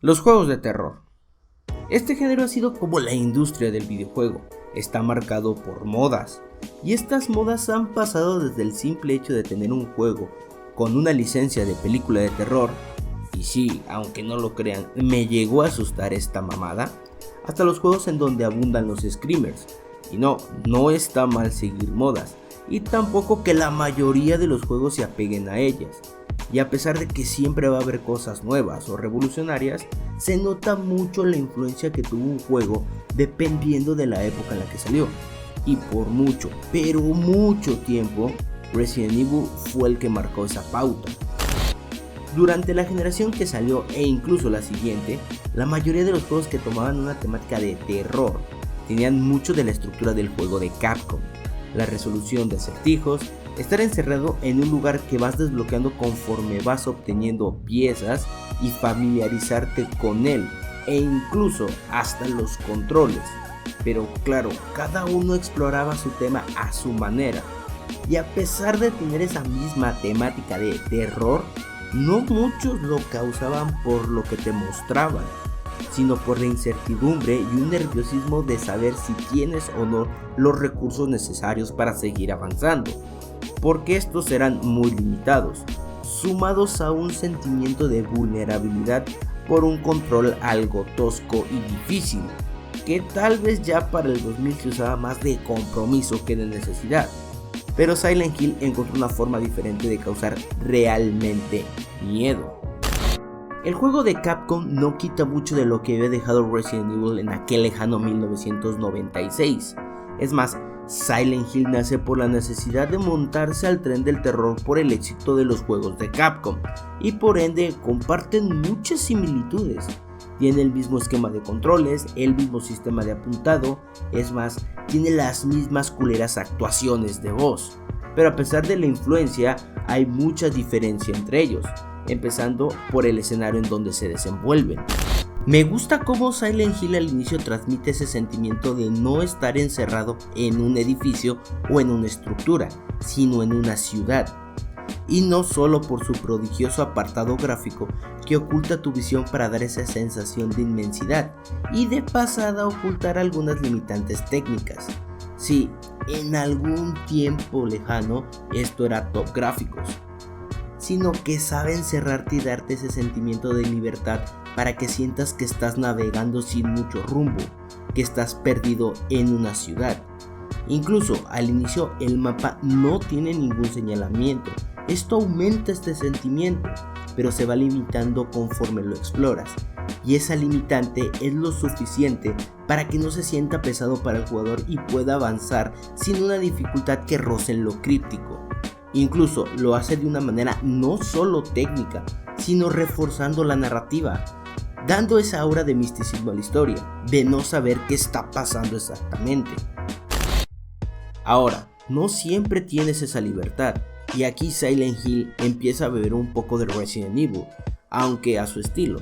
Los juegos de terror. Este género ha sido como la industria del videojuego, está marcado por modas, y estas modas han pasado desde el simple hecho de tener un juego con una licencia de película de terror, y sí, aunque no lo crean, me llegó a asustar esta mamada, hasta los juegos en donde abundan los screamers, y no está mal seguir modas, y tampoco que la mayoría de los juegos se apeguen a ellas. Y a pesar de que siempre va a haber cosas nuevas o revolucionarias, se nota mucho la influencia que tuvo un juego dependiendo de la época en la que salió. Y por mucho, pero mucho tiempo, Resident Evil fue el que marcó esa pauta. Durante la generación que salió e incluso la siguiente, la mayoría de los juegos que tomaban una temática de terror tenían mucho de la estructura del juego de Capcom. La resolución de acertijos, estar encerrado en un lugar que vas desbloqueando conforme vas obteniendo piezas y familiarizarte con él, e incluso hasta los controles. Pero claro, cada uno exploraba su tema a su manera, y a pesar de tener esa misma temática de terror, no muchos lo causaban por lo que te mostraban, sino por la incertidumbre y un nerviosismo de saber si tienes o no los recursos necesarios para seguir avanzando, porque estos eran muy limitados, sumados a un sentimiento de vulnerabilidad por un control algo tosco y difícil, que tal vez ya para el 2000 se usaba más de compromiso que de necesidad. Pero Silent Hill encontró una forma diferente de causar realmente miedo. El juego de Capcom no quita mucho de lo que había dejado Resident Evil en aquel lejano 1996. Es más, Silent Hill nace por la necesidad de montarse al tren del terror por el éxito de los juegos de Capcom, y por ende comparten muchas similitudes. Tiene el mismo esquema de controles, el mismo sistema de apuntado, es más, tiene las mismas culeras actuaciones de voz. Pero a pesar de la influencia, hay mucha diferencia entre ellos, empezando por el escenario en donde se desenvuelven. Me gusta cómo Silent Hill al inicio transmite ese sentimiento de no estar encerrado en un edificio o en una estructura, sino en una ciudad. Y no solo por su prodigioso apartado gráfico que oculta tu visión para dar esa sensación de inmensidad y de pasada ocultar algunas limitantes técnicas. Sí, en algún tiempo lejano esto era top gráficos, sino que sabe encerrarte y darte ese sentimiento de libertad para que sientas que estás navegando sin mucho rumbo, que estás perdido en una ciudad. Incluso al inicio el mapa no tiene ningún señalamiento. Esto aumenta este sentimiento, pero se va limitando conforme lo exploras, y esa limitante es lo suficiente para que no se sienta pesado para el jugador y pueda avanzar sin una dificultad que roce lo crítico. Incluso lo hace de una manera no solo técnica, sino reforzando la narrativa, dando esa aura de misticismo a la historia, de no saber qué está pasando exactamente. Ahora, no siempre tienes esa libertad, y aquí Silent Hill empieza a beber un poco de Resident Evil, aunque a su estilo,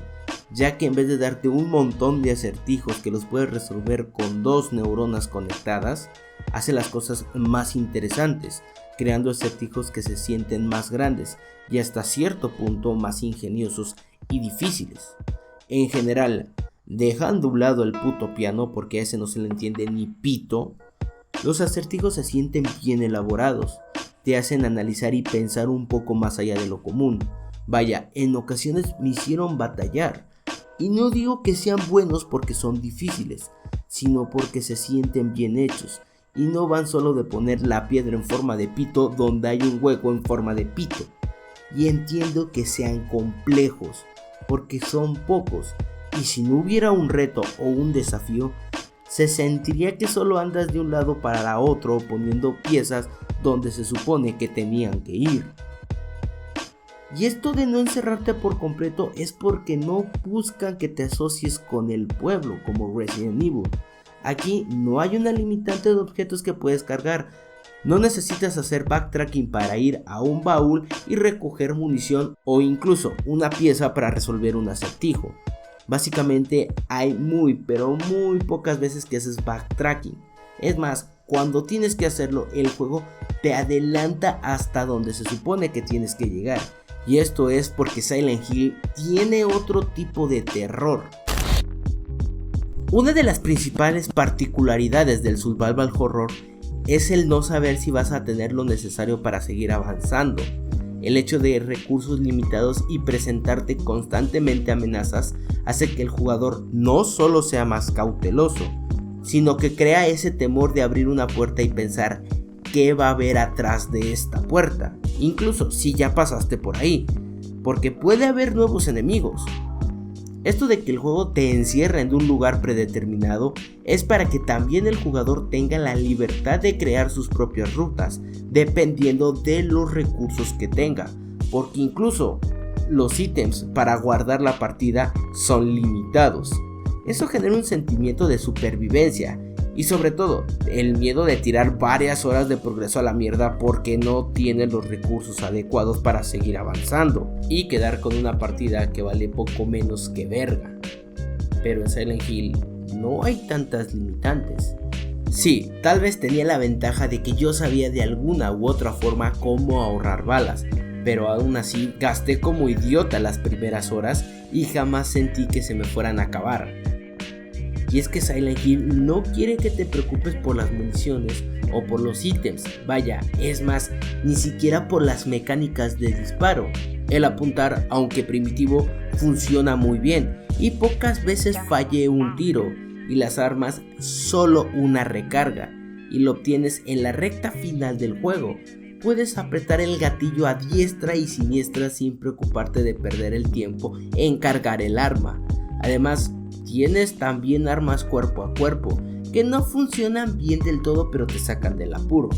ya que en vez de darte un montón de acertijos que los puedes resolver con 2 neuronas conectadas, hace las cosas más interesantes, creando acertijos que se sienten más grandes y hasta cierto punto más ingeniosos y difíciles. En general, dejando a un lado el puto piano porque a ese no se le entiende ni pito, los acertijos se sienten bien elaborados, te hacen analizar y pensar un poco más allá de lo común. Vaya, en ocasiones me hicieron batallar, y no digo que sean buenos porque son difíciles, sino porque se sienten bien hechos, y no van solo de poner la piedra en forma de pito donde hay un hueco en forma de pito. Y entiendo que sean complejos, porque son pocos, y si no hubiera un reto o un desafío, se sentiría que solo andas de un lado para otro poniendo piezas donde se supone que tenían que ir. Y esto de no encerrarte por completo es porque no buscan que te asocies con el pueblo como Resident Evil. Aquí no hay una limitante de objetos que puedes cargar. No necesitas hacer backtracking para ir a un baúl y recoger munición o incluso una pieza para resolver un acertijo. Básicamente hay pero muy pocas veces que haces backtracking. Es más, cuando tienes que hacerlo, el juego te adelanta hasta donde se supone que tienes que llegar Y esto es porque Silent Hill tiene otro tipo de terror. Una de las principales particularidades del survival horror es el no saber si vas a tener lo necesario para seguir avanzando. El hecho de recursos limitados y presentarte constantemente amenazas hace que el jugador no solo sea más cauteloso, sino que crea ese temor de abrir una puerta y pensar qué va a haber atrás de esta puerta, incluso si ya pasaste por ahí, porque puede haber nuevos enemigos. Esto de que el juego te encierra en un lugar predeterminado es para que también el jugador tenga la libertad de crear sus propias rutas, dependiendo de los recursos que tenga, porque incluso los ítems para guardar la partida son limitados. Eso genera un sentimiento de supervivencia y sobre todo el miedo de tirar varias horas de progreso a la mierda porque no tienes los recursos adecuados para seguir avanzando y quedar con una partida que vale poco menos que verga. Pero en Silent Hill no hay tantas limitantes. Sí, tal vez tenía la ventaja de que yo sabía de alguna u otra forma cómo ahorrar balas, pero aún así gasté como idiota las primeras horas y jamás sentí que se me fueran a acabar. Y es que Silent Hill no quiere que te preocupes por las municiones o por los ítems, vaya, es más, ni siquiera por las mecánicas de disparo. El apuntar, aunque primitivo, funciona muy bien y pocas veces falle un tiro, y las armas solo una recarga, y lo obtienes en la recta final del juego. Puedes apretar el gatillo a diestra y siniestra sin preocuparte de perder el tiempo en cargar el arma. Además, tienes también armas cuerpo a cuerpo, que no funcionan bien del todo pero te sacan del apuro.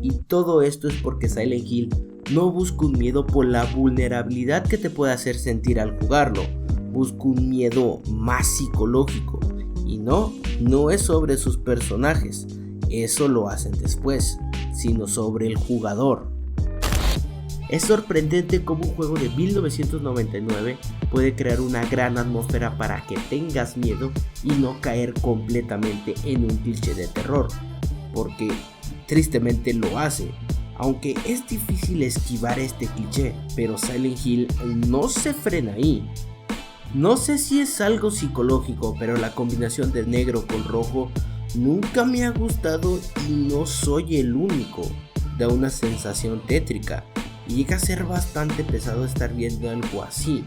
Y todo esto es porque Silent Hill no busca un miedo por la vulnerabilidad que te puede hacer sentir al jugarlo. Busca un miedo más psicológico. Y no es sobre sus personajes, eso lo hacen después, sino sobre el jugador. Es sorprendente cómo un juego de 1999 puede crear una gran atmósfera para que tengas miedo y no caer completamente en un cliché de terror, porque tristemente lo hace. Aunque es difícil esquivar este cliché, pero Silent Hill no se frena ahí. No sé si es algo psicológico, pero la combinación de negro con rojo nunca me ha gustado y no soy el único. Da una sensación tétrica y llega a ser bastante pesado estar viendo algo así.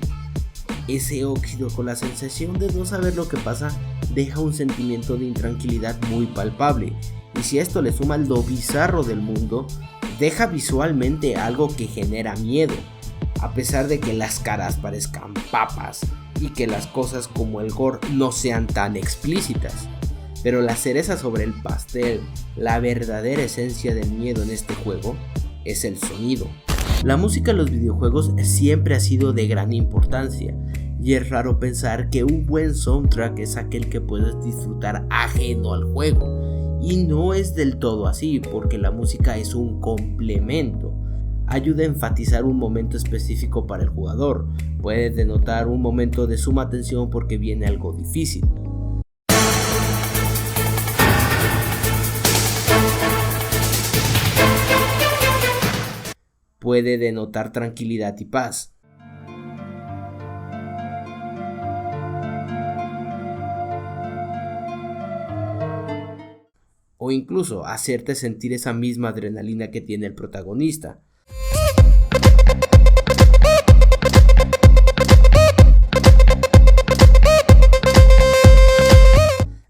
Ese óxido con la sensación de no saber lo que pasa deja un sentimiento de intranquilidad muy palpable, y si a esto le suma lo bizarro del mundo, deja visualmente algo que genera miedo, a pesar de que las caras parezcan papas y que las cosas como el gore no sean tan explícitas. Pero la cereza sobre el pastel, la verdadera esencia del miedo en este juego, es el sonido. La música en los videojuegos siempre ha sido de gran importancia, y es raro pensar que un buen soundtrack es aquel que puedes disfrutar ajeno al juego, y no es del todo así, porque la música es un complemento. Ayuda a enfatizar un momento específico para el jugador, puede denotar un momento de suma tensión porque viene algo difícil. Puede denotar tranquilidad y paz. O incluso hacerte sentir esa misma adrenalina que tiene el protagonista.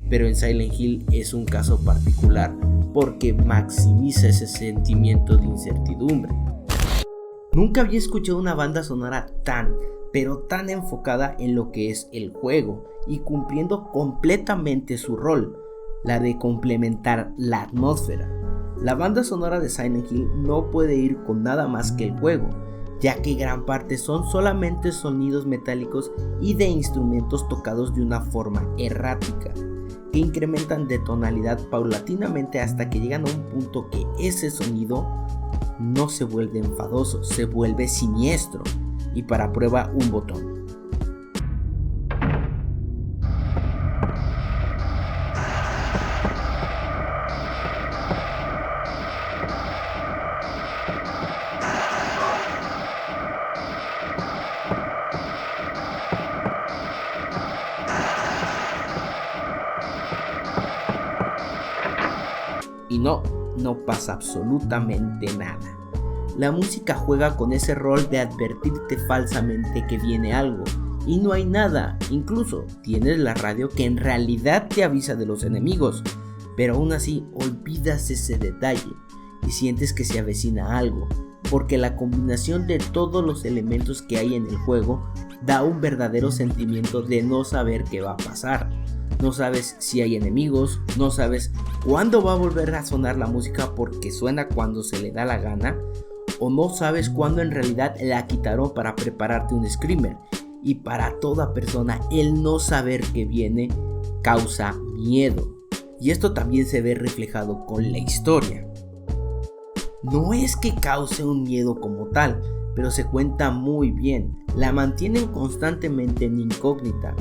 Pero en Silent Hill es un caso particular, porque maximiza ese sentimiento de incertidumbre. Nunca había escuchado una banda sonora pero tan enfocada en lo que es el juego y cumpliendo completamente su rol, la de complementar la atmósfera. La banda sonora de Silent Hill no puede ir con nada más que el juego, ya que gran parte son solamente sonidos metálicos y de instrumentos tocados de una forma errática, que incrementan de tonalidad paulatinamente hasta que llegan a un punto que ese sonido no se vuelve enfadoso, se vuelve siniestro, y para prueba un botón. Y no pasa absolutamente nada. La música juega con ese rol de advertirte falsamente que viene algo, y no hay nada. Incluso tienes la radio que en realidad te avisa de los enemigos, pero aún así olvidas ese detalle y sientes que se avecina algo, porque la combinación de todos los elementos que hay en el juego da un verdadero sentimiento de no saber qué va a pasar. No sabes si hay enemigos, no sabes cuándo va a volver a sonar la música porque suena cuando se le da la gana, o no sabes cuándo en realidad la quitaron para prepararte un screamer. Y para toda persona el no saber qué viene causa miedo. Y esto también se ve reflejado con la historia. No es que cause un miedo como tal, pero se cuenta muy bien. La mantienen constantemente en incógnita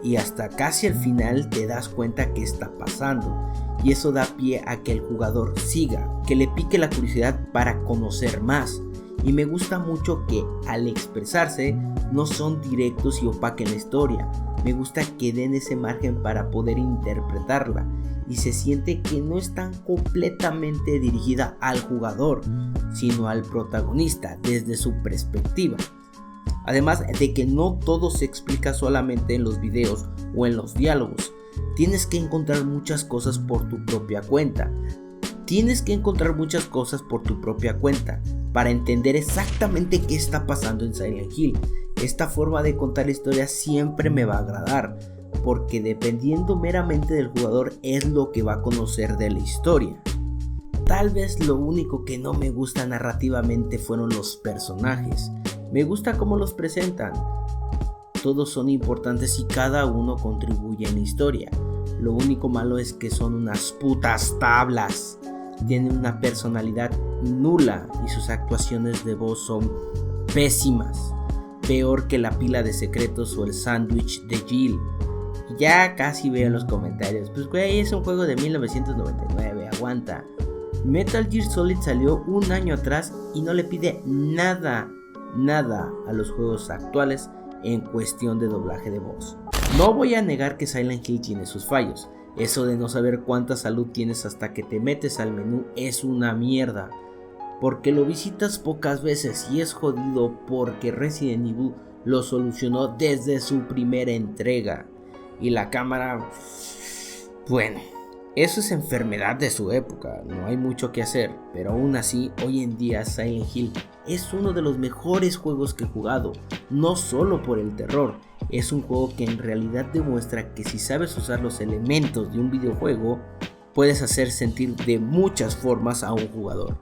y hasta casi al final te das cuenta qué está pasando. Y eso da pie a que el jugador siga, que le pique la curiosidad para conocer más. Y me gusta mucho que al expresarse no son directos y opaquen la historia. Me gusta que den ese margen para poder interpretarla y se siente que no es tan completamente dirigida al jugador, sino al protagonista desde su perspectiva. Además de que no todo se explica solamente en los videos o en los diálogos. Tienes que encontrar muchas cosas por tu propia cuenta. Para entender exactamente qué está pasando en Silent Hill. Esta forma de contar la historia siempre me va a agradar, porque dependiendo meramente del jugador es lo que va a conocer de la historia. Tal vez lo único que no me gusta narrativamente fueron los personajes. Me gusta cómo los presentan. Todos son importantes y cada uno contribuye en la historia. Lo único malo es que son unas putas tablas. Tienen una personalidad nula y sus actuaciones de voz son pésimas. Peor que la pila de secretos o el sándwich de Jill. Ya casi veo los comentarios. Pues güey, es un juego de 1999, aguanta. Metal Gear Solid salió un año atrás y no le pide nada a los juegos actuales en cuestión de doblaje de voz. No voy a negar que Silent Hill tiene sus fallos. Eso de no saber cuánta salud tienes hasta que te metes al menú es una mierda, porque lo visitas pocas veces y es jodido porque Resident Evil lo solucionó desde su primera entrega. Y la cámara, bueno, eso es enfermedad de su época, no hay mucho que hacer, pero aún así hoy en día Silent Hill es uno de los mejores juegos que he jugado, no solo por el terror. Es un juego que en realidad demuestra que si sabes usar los elementos de un videojuego, puedes hacer sentir de muchas formas a un jugador.